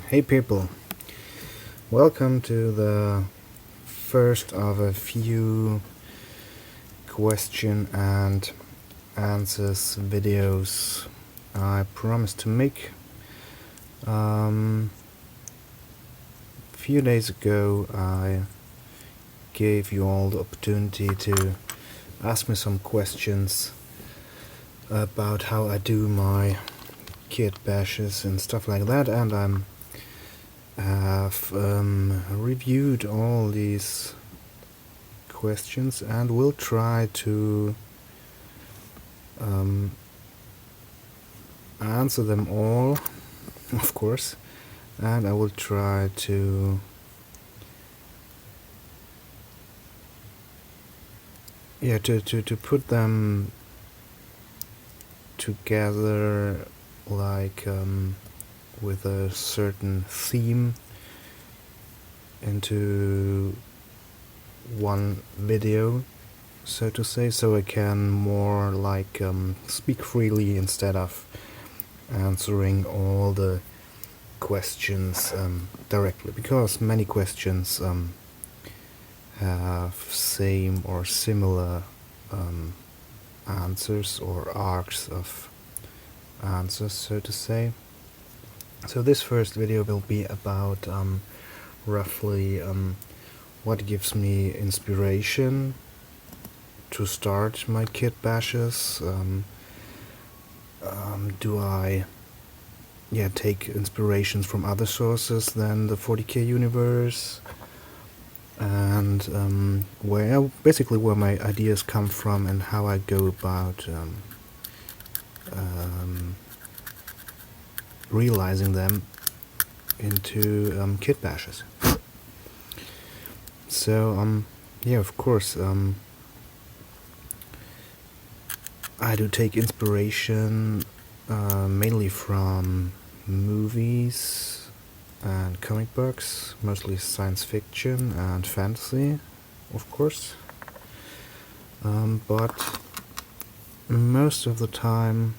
Hey people, welcome to the first of a few question and answers videos I promised to make. A few days ago I gave you all the opportunity to ask me some questions about how I do my Kitbashes and stuff like that, and I have reviewed all these questions and will try to answer them all, of course, and I will try to to put them together like with a certain theme into one video, so to say, so I can more like speak freely instead of answering all the questions directly, because many questions have same or similar answers or arcs of answers, so to say. So this first video will be about roughly what gives me inspiration to start my Kitbashes. Do I take inspirations from other sources than the 40k universe, and where my ideas come from and how I go about realizing them into Kitbashes. So of course, I do take inspiration mainly from movies and comic books, mostly science fiction and fantasy, of course. But most of the time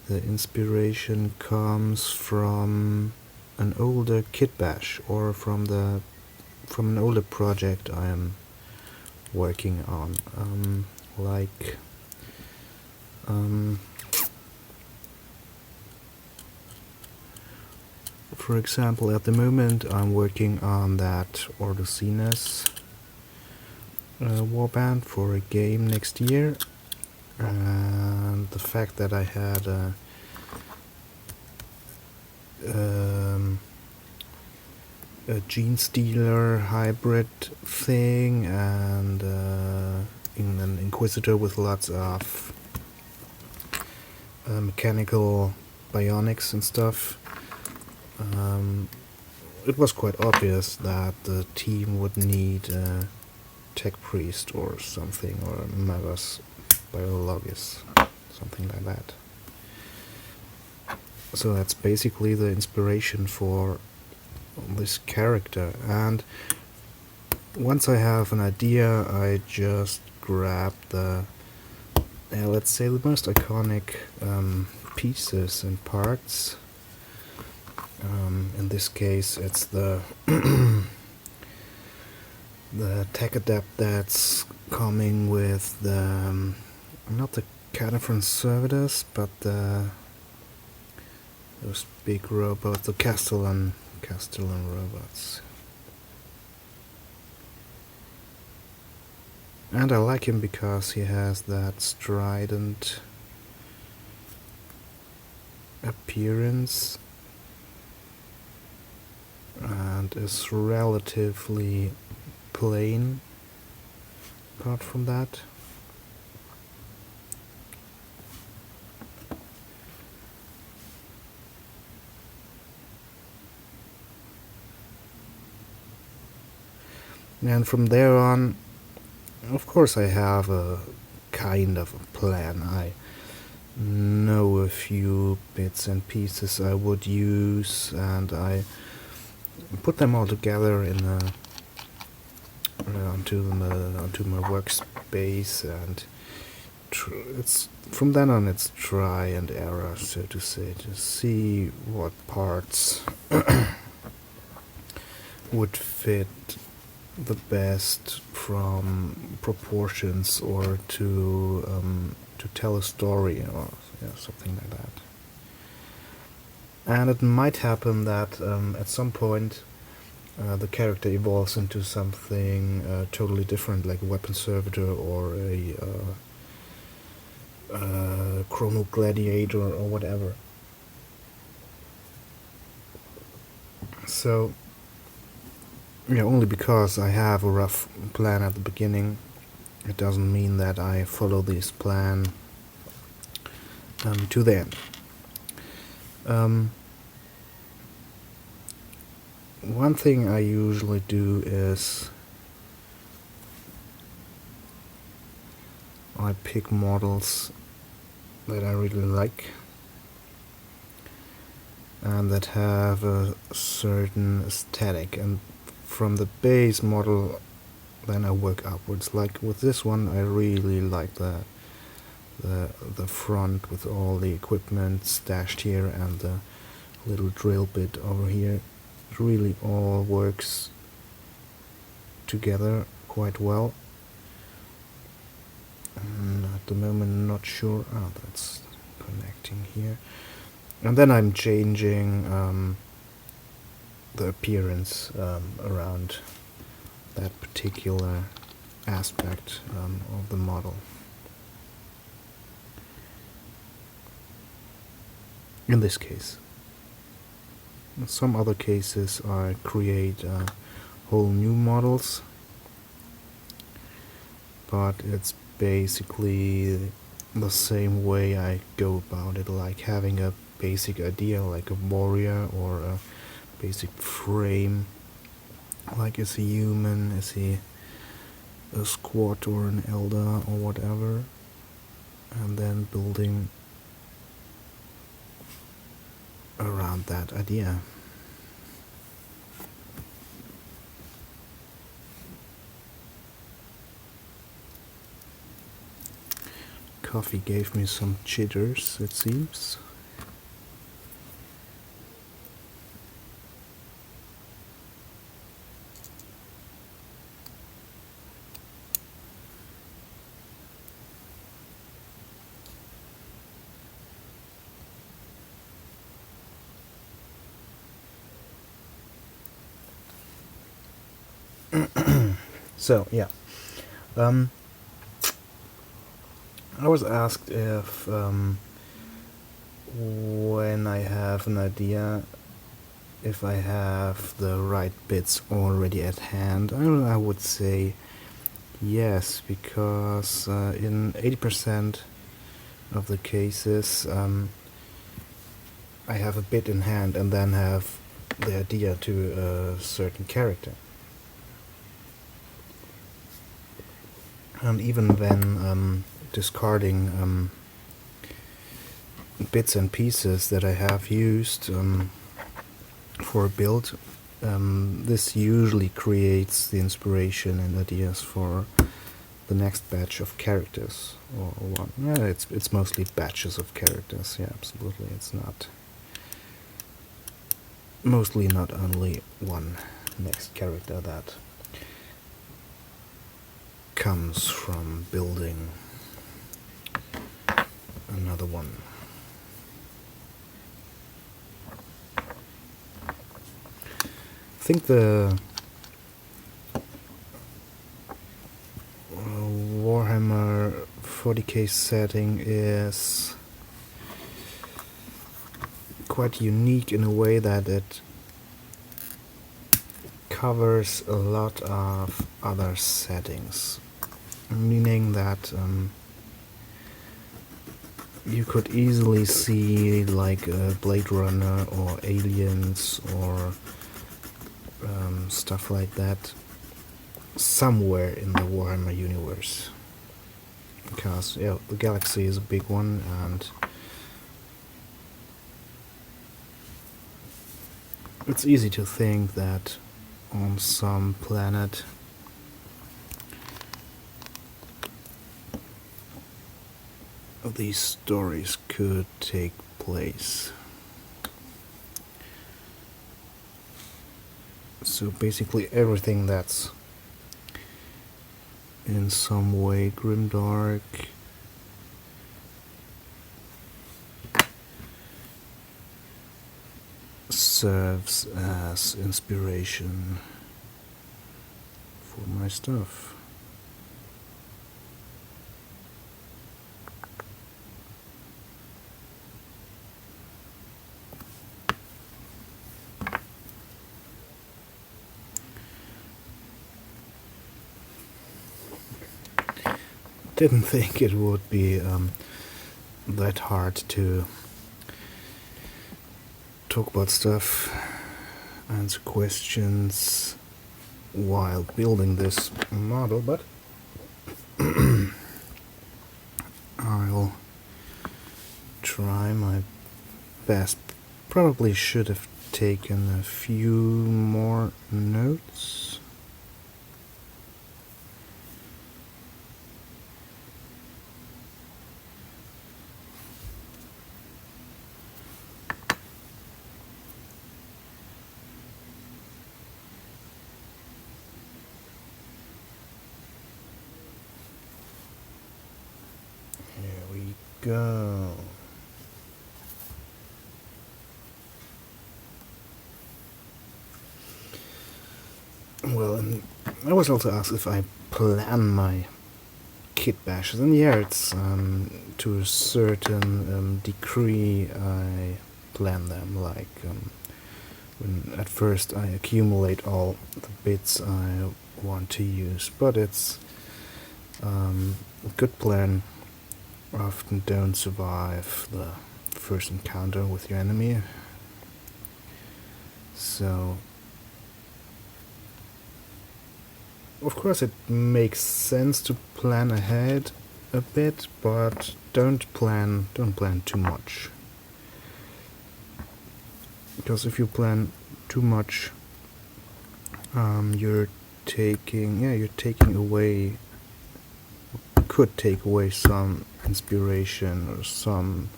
the inspiration comes from an older Kitbash or from an older project I am working on, for example, at the moment I'm working on that Ordocinus warband for a game next year, and the fact that I had a gene stealer hybrid thing and in an inquisitor with lots of mechanical bionics and stuff, it was quite obvious that the team would need a tech priest or something, or Magos, Biologis, something like that. So that's basically the inspiration for this character, and once I have an idea I just grab the let's say the most iconic pieces and parts. In this case it's the the tech adapt that's coming with the not the K03rnl, but those big robots, the Castellan robots. And I like him because he has that strident appearance and is relatively plain apart from that. And from there on, of course, I have a kind of a plan. I know a few bits and pieces I would use, and I put them all together in onto my workspace and it's from then on it's try and error, so to say, to see what parts would fit the best from proportions, or to tell a story, or something like that. And it might happen that at some point the character evolves into something totally different, like a weapon servitor or a chrono gladiator or whatever. So only because I have a rough plan at the beginning, it doesn't mean that I follow this plan to the end. One thing I usually do is I pick models that I really like and that have a certain aesthetic, and from the base model then I work upwards. Like with this one, I really like the front with all the equipment stashed here and the little drill bit over here. It really all works together quite well. At the moment, not sure. That's connecting here. And then I'm changing the appearance around that particular aspect of the model. In this case. In some other cases, I create whole new models, but it's basically the same way I go about it, like having a basic idea, like a warrior, or a basic frame, like is he human, is he a squat or an elder or whatever, and then building around that idea. Coffee gave me some jitters, it seems. So, yeah. I was asked if when I have an idea, if I have the right bits already at hand. I would say yes, because in 80% of the cases I have a bit in hand and then have the idea to a certain character. And even when discarding bits and pieces that I have used for a build, this usually creates the inspiration and ideas for the next batch of characters, or one. Yeah, it's mostly batches of characters. Yeah, absolutely. It's not mostly not only one next character that comes from building another one. I think the Warhammer 40k setting is quite unique in a way that it covers a lot of other settings, meaning that you could easily see like Blade Runner or Aliens or stuff like that somewhere in the Warhammer universe, because the galaxy is a big one, and it's easy to think that on some planet of these stories could take place. So basically everything that's in some way grimdark serves as inspiration for my stuff. Didn't think it would be that hard to talk about stuff, answer questions while building this model, but I'll try my best. Probably should have taken a few more notes. Go. Well, and I was also asked if I plan my kit bashes, and yeah, it's to a certain degree I plan them. Like when at first I accumulate all the bits I want to use, but it's a good plan. Often don't survive the first encounter with your enemy. So, of course, it makes sense to plan ahead a bit, but don't plan too much. Because if you plan too much, you're taking away. Could take away some inspiration or some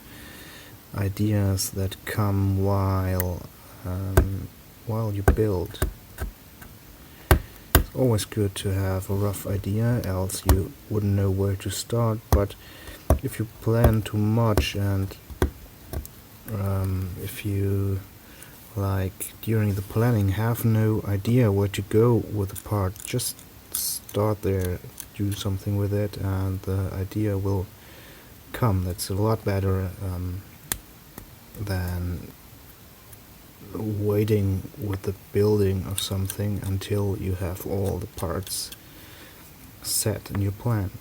ideas that come while you build. It's always good to have a rough idea, else you wouldn't know where to start. But if you plan too much and if you, like, during the planning have no idea where to go with the part, just start there, do something with it, and the idea will come. That's a lot better than waiting with the building of something until you have all the parts set in your plan.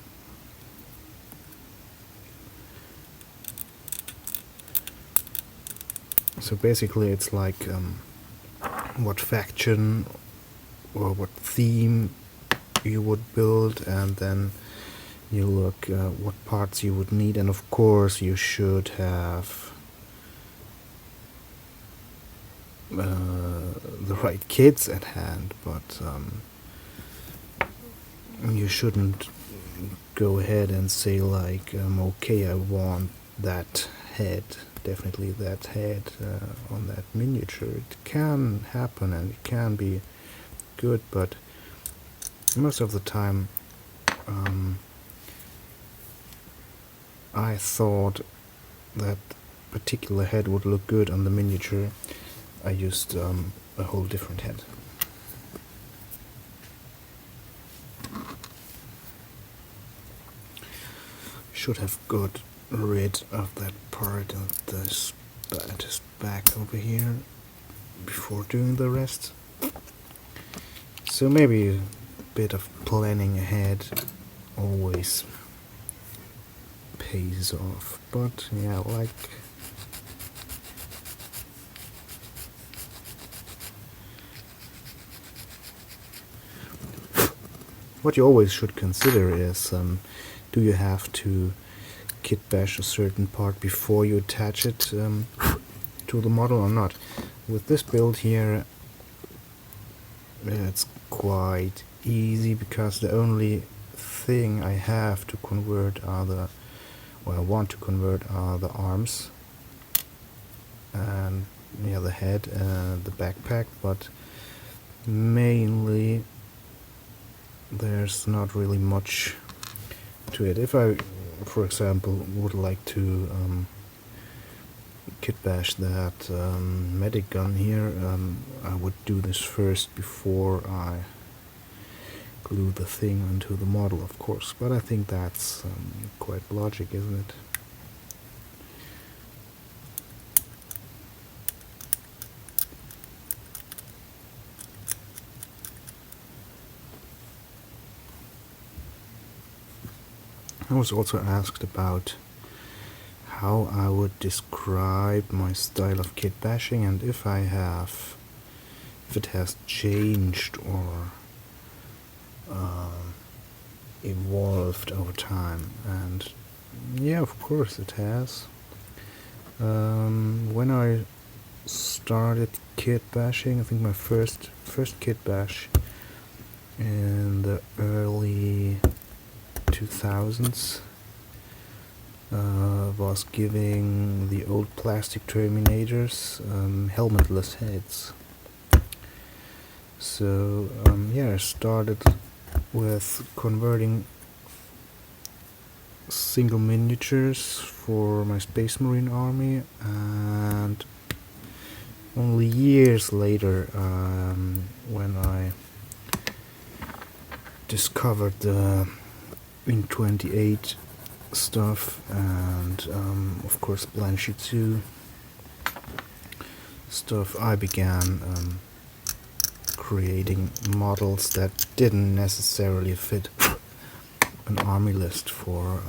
So basically it's like what faction or what theme you would build, and then you look what parts you would need, and of course you should have the right kits at hand, but you shouldn't go ahead and say like, okay, I want that head, definitely that head on that miniature. It can happen and it can be good, but most of the time I thought that particular head would look good on the miniature. I used a whole different head. Should have got rid of that part of this back over here before doing the rest. So maybe a bit of planning ahead always pays off, but yeah, like what you always should consider is do you have to kit bash a certain part before you attach it to the model or not. With this build here it's quite easy because the only thing I have to convert are the what I want to convert are the arms and the head and the backpack, but mainly there's not really much to it. If I, for example, would like to kitbash that medic gun here, I would do this first before I glue the thing onto the model, of course, but I think that's quite logic, isn't it? I was also asked about how I would describe my style of kitbashing and if it has changed or evolved over time. And yeah, of course it has. When I started kitbashing, I think my first kitbash in the early 2000s was giving the old plastic Terminators helmetless heads. So yeah, I started with converting single miniatures for my Space Marine army, and only years later, when I discovered the in-28 stuff and of course Blanchie 2 stuff, I began creating models that didn't necessarily fit an army list for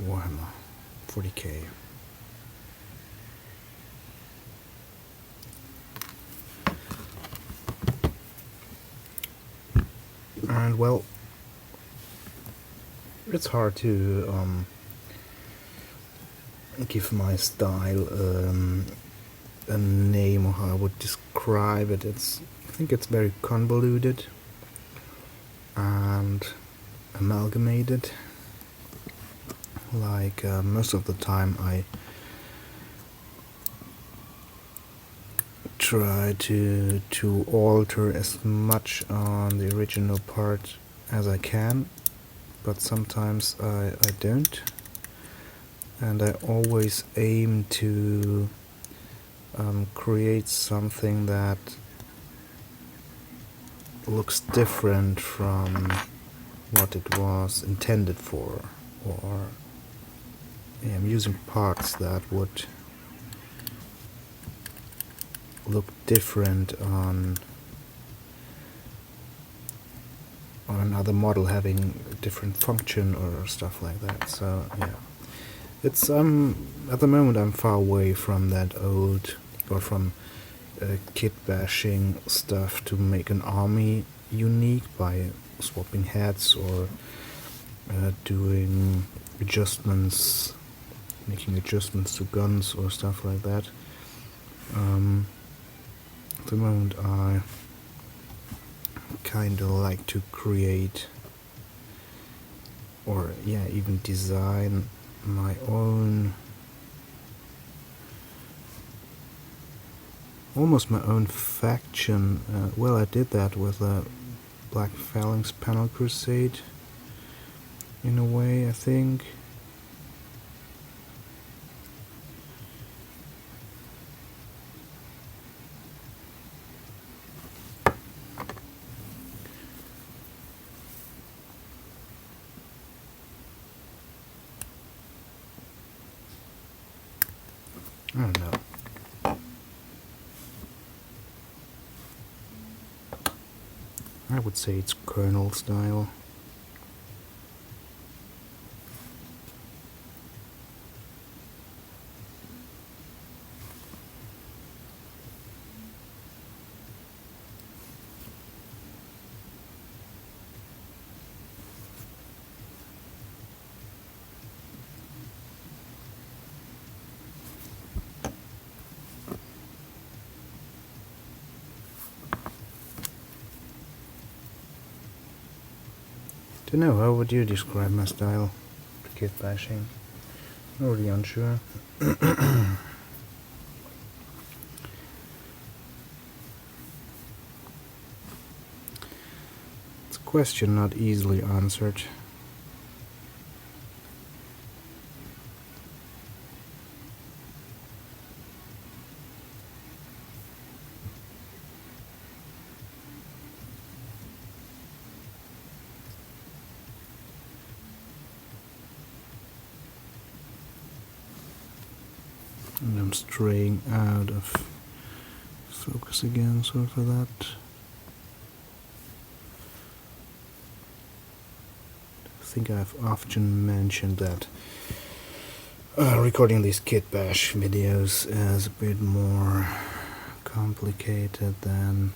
Warhammer 40k. And well, it's hard to give my style a name or how I would describe it. I think it's very convoluted and amalgamated. Like most of the time I try to alter as much on the original part as I can, but sometimes I don't, and I always aim to create something that looks different from what it was intended for, or I'm using parts that would look different on another model having a different function or stuff like that. So yeah, it's at the moment I'm far away from that old, or from kitbashing stuff to make an army unique by swapping heads or doing adjustments, making adjustments to guns or stuff like that. At the moment I kinda like to create, or yeah, even design my own, almost my own faction. Well, I did that with a Black Phalanx Panel Crusade in a way, I think. I don't know. I would say it's kernel style. Don't know, how would you describe my style for kitbashing? Already unsure. It's a question not easily answered. And I'm straying out of focus again, sorry for that. I think I've often mentioned that recording these Kitbash videos is a bit more complicated than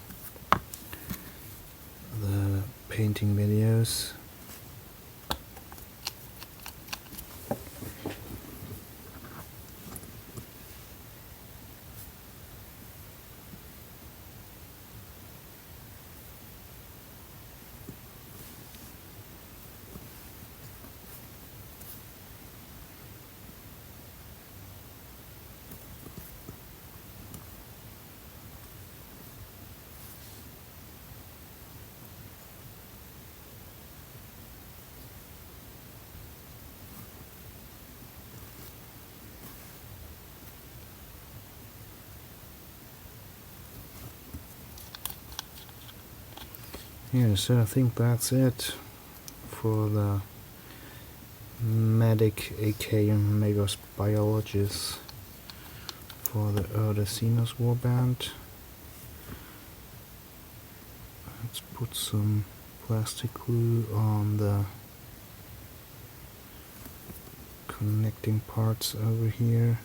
the painting videos. Yeah, so I think that's it for the Medic aka Magos Biologis for the Odysseus warband. Let's put some plastic glue on the connecting parts over here.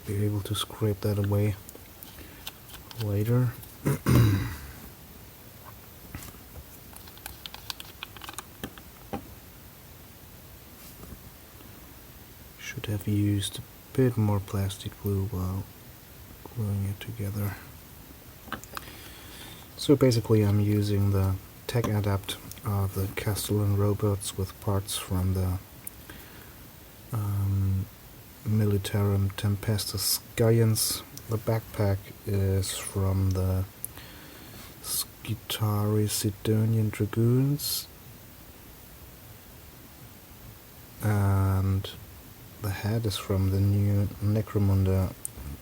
Be able to scrape that away later. Should have used a bit more plastic glue while gluing it together. So basically I'm using the tech adapt of the Castellan robots with parts from the Militarum Tempestus Giants. The backpack is from the Skitari Sidonian Dragoons, and the head is from the new Necromunda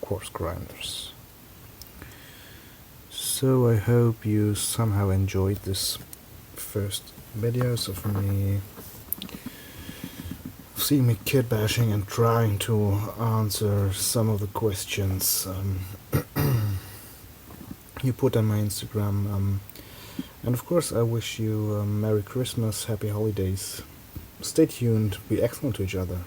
Corpse Grinders. So I hope you somehow enjoyed this first videos of me seeing me kitbashing and trying to answer some of the questions you put on my Instagram. And of course I wish you Merry Christmas, Happy Holidays. Stay tuned, be excellent to each other.